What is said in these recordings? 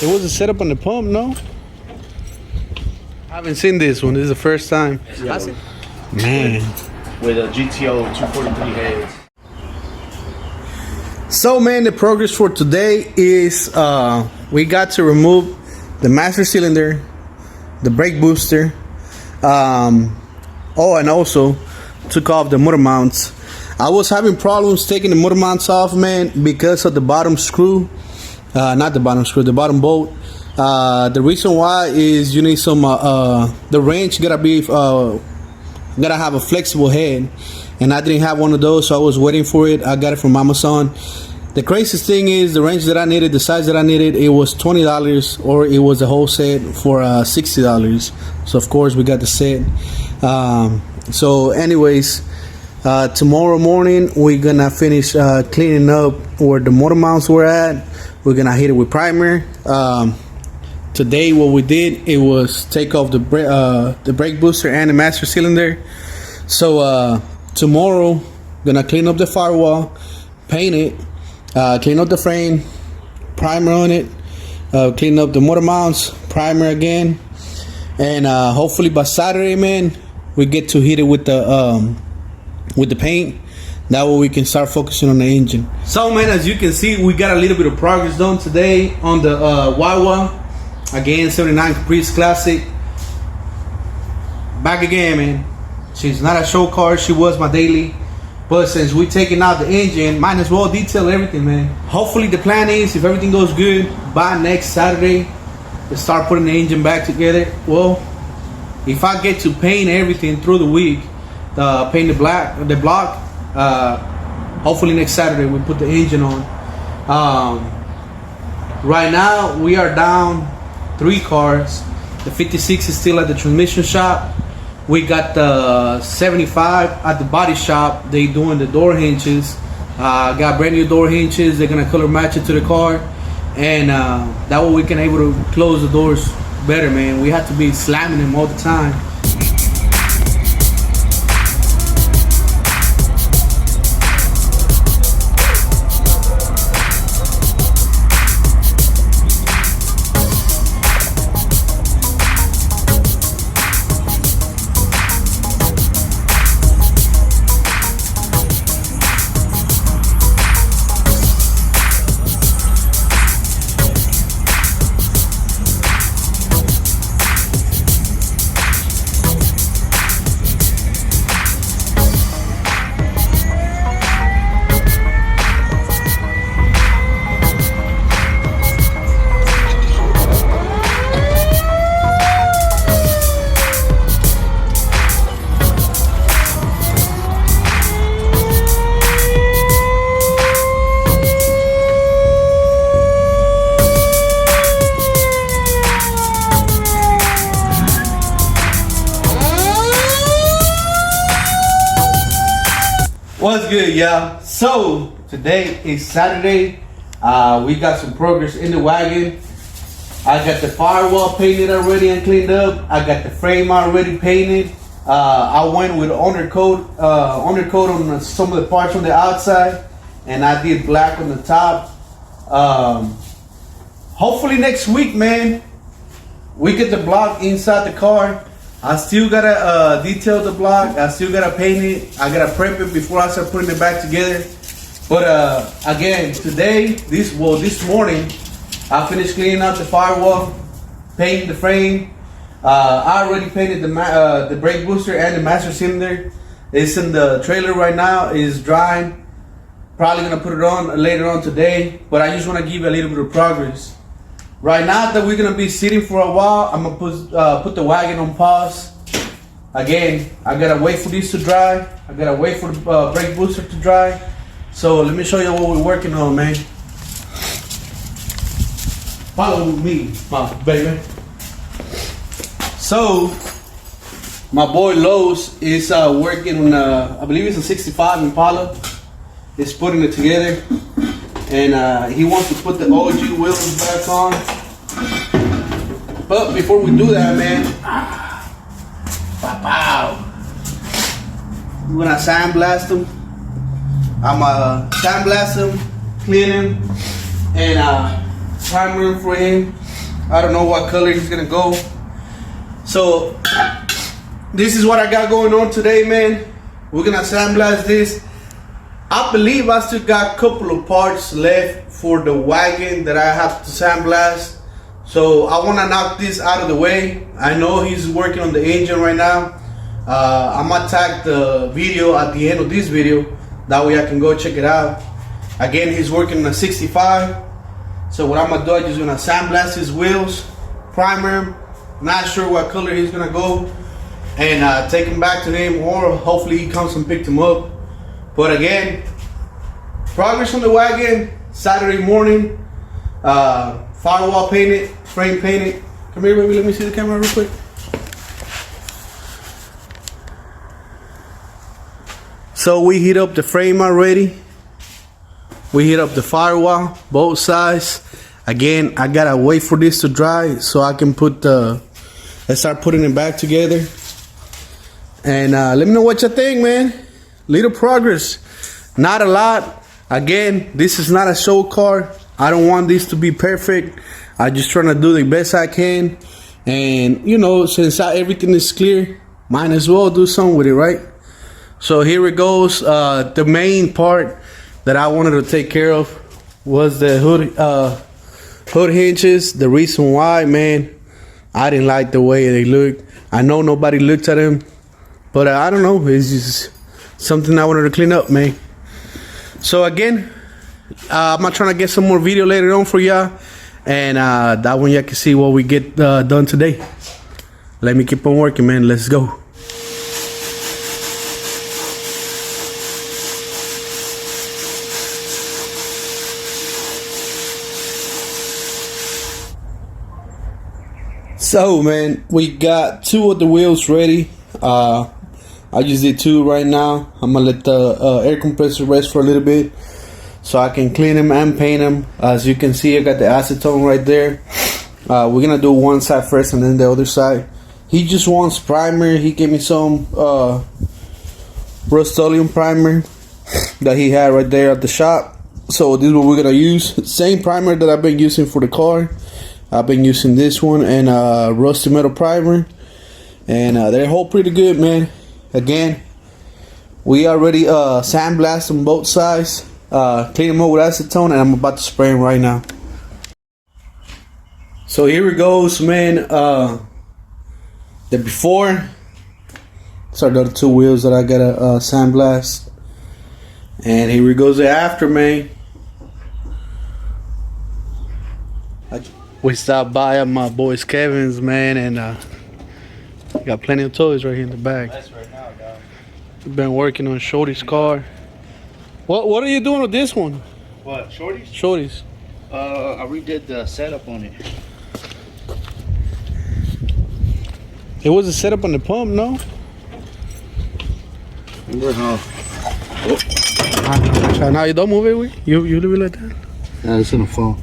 It was a setup on the pump, no? I haven't seen this one. This is the first time. Yeah, Man. with a GTO 243 heads. So, man, the progress for today is we got to remove the master cylinder, the brake booster, and also took off the motor mounts. I was having problems taking the motor mounts off, man, because of the bottom screw. Not the bottom screw, the bottom bolt. The reason why is you need some the wrench gotta have a flexible head, and I didn't have one of those, so I was waiting for it. I got it from Amazon. The craziest thing is the wrench that I needed, the size that I needed, it was $20, or it was the whole set for $60. So of course we got the set. So anyways, tomorrow morning we're gonna finish cleaning up where the motor mounts were at. We're gonna hit it with primer. Today what we did, it was take off the brake booster and the master cylinder. So tomorrow gonna clean up the firewall, paint it, clean up the frame, primer on it, clean up the motor mounts, primer again, and hopefully by Saturday, man, we get to hit it with the paint. That way we can start focusing on the engine. So, man, as you can see, we got a little bit of progress done today on the Wawa. Again, 79 Caprice Classic. Back again, man. She's not a show car. She was my daily. But since we're taking out the engine, might as well detail everything, man. Hopefully the plan is, if everything goes good, by next Saturday, to start putting the engine back together. Well, if I get to paint everything through the week, paint the block, hopefully next Saturday we put the engine on. Right now we are down 3 cars. The 56 is still at the transmission shop. We got the 75 at the body shop. They doing the door hinges. Got brand new door hinges. They're gonna color match it to the car, and that way we can able to close the doors better, man. We have to be slamming them all the time. What's good, y'all? So today is Saturday. We got some progress in the wagon. I got the firewall painted already and cleaned up. I got the frame already painted. I went with undercoat on some of the parts on the outside, and I did black on the top. Hopefully next week, man, we get the block inside the car. I still gotta detail the block. I still gotta paint it. I gotta prep it before I start putting it back together. But again, today, this morning, I finished cleaning out the firewall, painting the frame. I already painted the brake booster and the master cylinder. It's in the trailer right now. It's drying. Probably gonna put it on later on today. But I just wanna give you a little bit of progress. Right now that we're gonna be sitting for a while, I'm gonna put the wagon on pause. Again, I gotta wait for this to dry. I gotta wait for the brake booster to dry. So let me show you what we're working on, man. Follow me, my baby. So, my boy Lowe's is working on, I believe it's a 65 Impala. He's putting it together. And he wants to put the OG wheels back on. But before we do that, man, we're gonna sandblast them. I'm gonna sandblast them, clean him, and primer him for him. I don't know what color he's gonna go. So this is what I got going on today, man. We're gonna sandblast this. I believe I still got a couple of parts left for the wagon that I have to sandblast. So I wanna knock this out of the way. I know he's working on the engine right now. I'm gonna tag the video at the end of this video. That way I can go check it out. Again, he's working on a 65. So what I'm gonna do, I'm just gonna sandblast his wheels, primer him. Not sure what color he's gonna go, and take him back to him, or hopefully he comes and picked him up. But again, progress on the wagon. Saturday morning, firewall painted, frame painted. Come here, baby. Let me see the camera real quick. So we heat up the frame already. We heat up the firewall, both sides. Again, I gotta wait for this to dry so I can let's start putting it back together. And let me know what you think, man. Little progress, not a lot. Again, this is not a show car. I don't want this to be perfect. I'm just trying to do the best I can. And you know, since everything is clear, might as well do something with it, right? So here it goes. The main part that I wanted to take care of was the hood hinges. The reason why, man, I didn't like the way they looked. I know nobody looked at them, but I don't know. It's just something I wanted to clean up, man. So again, I'm not trying to get some more video later on for y'all, and that one y'all can see what we get done today. Let me keep on working, man. Let's go. So, man, we got 2 of the wheels ready. I just did 2 right now. I'm gonna let the air compressor rest for a little bit so I can clean them and paint them. As you can see, I got the acetone right there. We're gonna do one side first and then the other side. He just wants primer. He gave me some Rust-Oleum primer that he had right there at the shop. So this is what we're gonna use. Same primer that I've been using for the car. I've been using this one and rusty metal primer, and they hold pretty good, man. Again, we already sandblasted on both sides, clean them up with acetone, and I'm about to spray them right now. So here it goes, man. The before, so the other 2 wheels that I gotta sandblast, and here it goes the after, man. We stopped by at my boys Kevin's, man, and got plenty of toys right here in the bag. That's right now, dog. We've been working on Shorty's car. What are you doing with this one? What, Shorty's? Shorty's. I redid the setup on it. It was a setup on the pump, no? Remember how? Now you don't move it, you leave it like that? Yeah, it's gonna fall.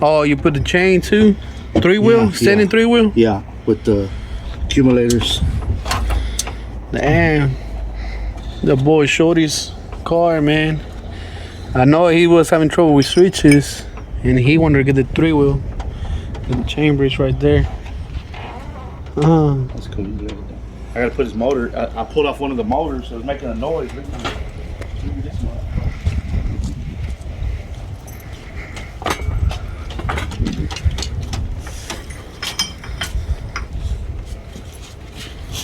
Oh, you put the chain too? 3-wheel? Yeah, Standing 3-wheel? Yeah, with the accumulators. Damn. The boy Shorty's car, man. I know he was having trouble with switches, and he wanted to get the 3-wheel. The chain bridge right there. That's cool. I gotta put his motor. I pulled off one of the motors, so it's making a noise. Look at this one.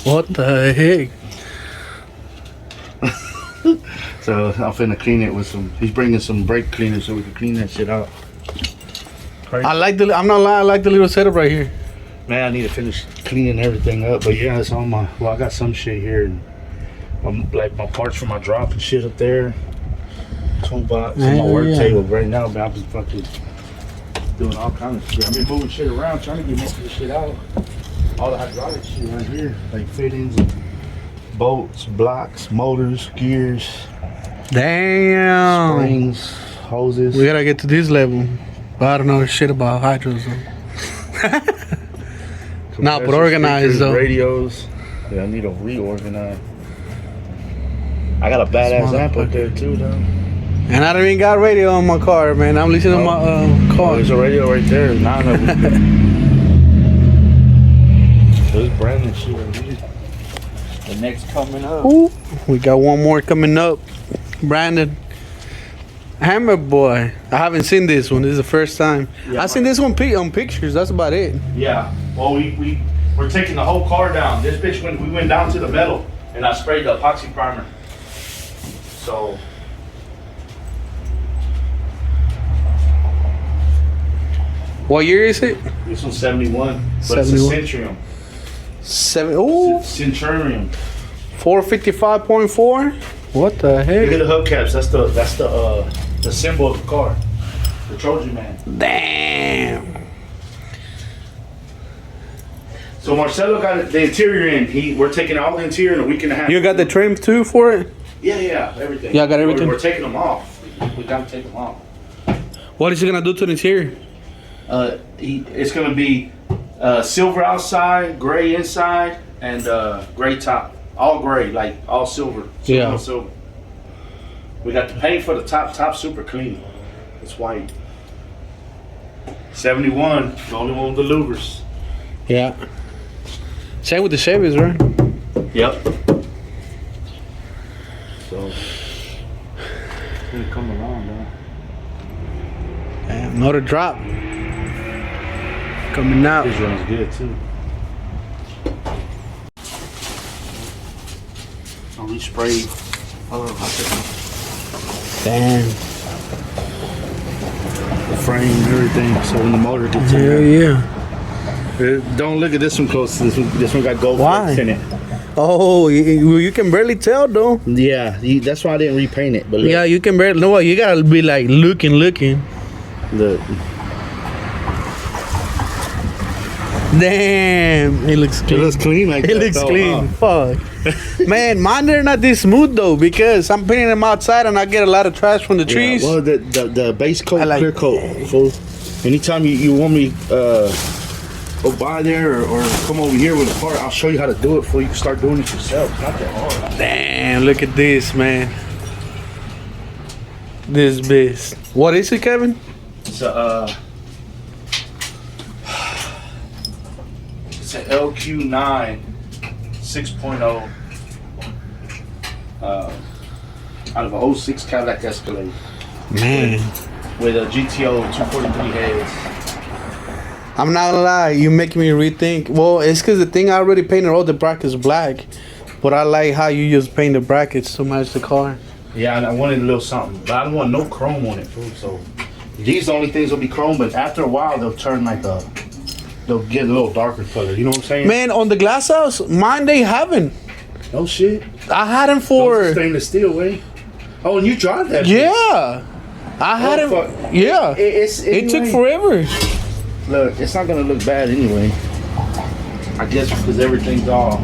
What the heck? So I'm finna clean it with some. He's bringing some brake cleaner so we can clean that shit out. I like the. I'm not lying. I like the little setup right here. Man, I need to finish cleaning everything up. But yeah, it's on my. Well, I got some shit here, and like my parts for my drop and shit up there. Toolbox and my work table right now. Man, I'm just fucking doing all kinds of shit. I've been moving shit around, trying to get most of this shit out. All the hydraulic shit right here, like fittings, bolts, blocks, motors, gears, Damn. springs, hoses. We gotta get to this level. But I don't know shit about hydros though. Nah, but organized though. Radios. Yeah, I need to reorganize. I got a badass amp up there too, though. And I don't even got radio on my car, man. I'm listening to my car. There's a radio right there. 9 of them. There's brand new shit right here. The next coming up. Ooh, we got one more coming up. Brandon. Hammer Boy. I haven't seen this one. This is the first time. Yeah, I seen this one on pictures. That's about it. Yeah. Well, we're taking the whole car down. This bitch we went down to the metal and I sprayed the epoxy primer. So. What year is it? This one's 71. But 71. it's a Centurion. Ooh. Centurion. 455.4. What the Look heck? at the hubcaps. That's the symbol of the car. The Trojan man. Damn. So Marcelo got the interior in. We're taking all the interior in a week and a half. You got the trim too for it? Yeah, everything. Yeah, I got everything. We're taking them off. We got to take them off. What is he gonna do to the interior? It's gonna be silver outside, gray inside, and gray top. All gray, like all silver. Yeah. Silver. We got the paint for the top. Top super clean. It's white. 71, the only one with the louvers. Yeah. Same with the Chevys, right? Yep. So, it's gonna come along, man. Damn, another drop. Coming out. This runs good too. So we sprayed. Damn. The frame and everything. So when the motor gets in Yeah, there. yeah. Don't look at this one close. This one got gold Why? flakes in it. Oh, you can barely tell though. Yeah, that's why I didn't repaint it. But look, Yeah, you can barely. No, you gotta be like looking. look. Damn, it looks It clean. looks clean like It that. looks though, clean. huh? Fuck. Man, mine they're not this smooth though because I'm painting them outside and I get a lot of trash from the trees. Yeah, well, the base coat, I like- clear coat, fool. Anytime you want me go by there or come over here with a part, I'll show you how to do it before you can start doing it yourself. It's not that hard. Damn, look at this, man. This beast. What is it, Kevin? It's a LQ9 6.0 out of a 06 Cadillac Escalade Man, with a GTO 243 heads. I'm not gonna lie, you making me rethink. Well, it's because the thing I already painted all the brackets black, but I like how you just paint the brackets to match the car. Yeah, and I wanted a little something, but I don't want no chrome on it, fool. So these the only things will be chrome, but after a while they'll turn like they'll get a little darker color. You know what I'm saying? Man, on the glass house, mine they haven't. No shit. I had them Those for are stainless steel, way. Oh, and you drive that? bitch. yeah. I had Oh, them. fuck. Yeah, it took anyway. forever. Look, it's not gonna look bad anyway. I guess because everything's all.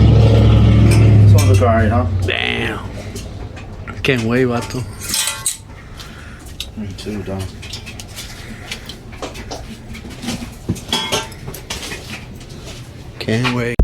It's gonna look alright, huh? Damn. Can't wait, vato. Me too, dog. Can't wait.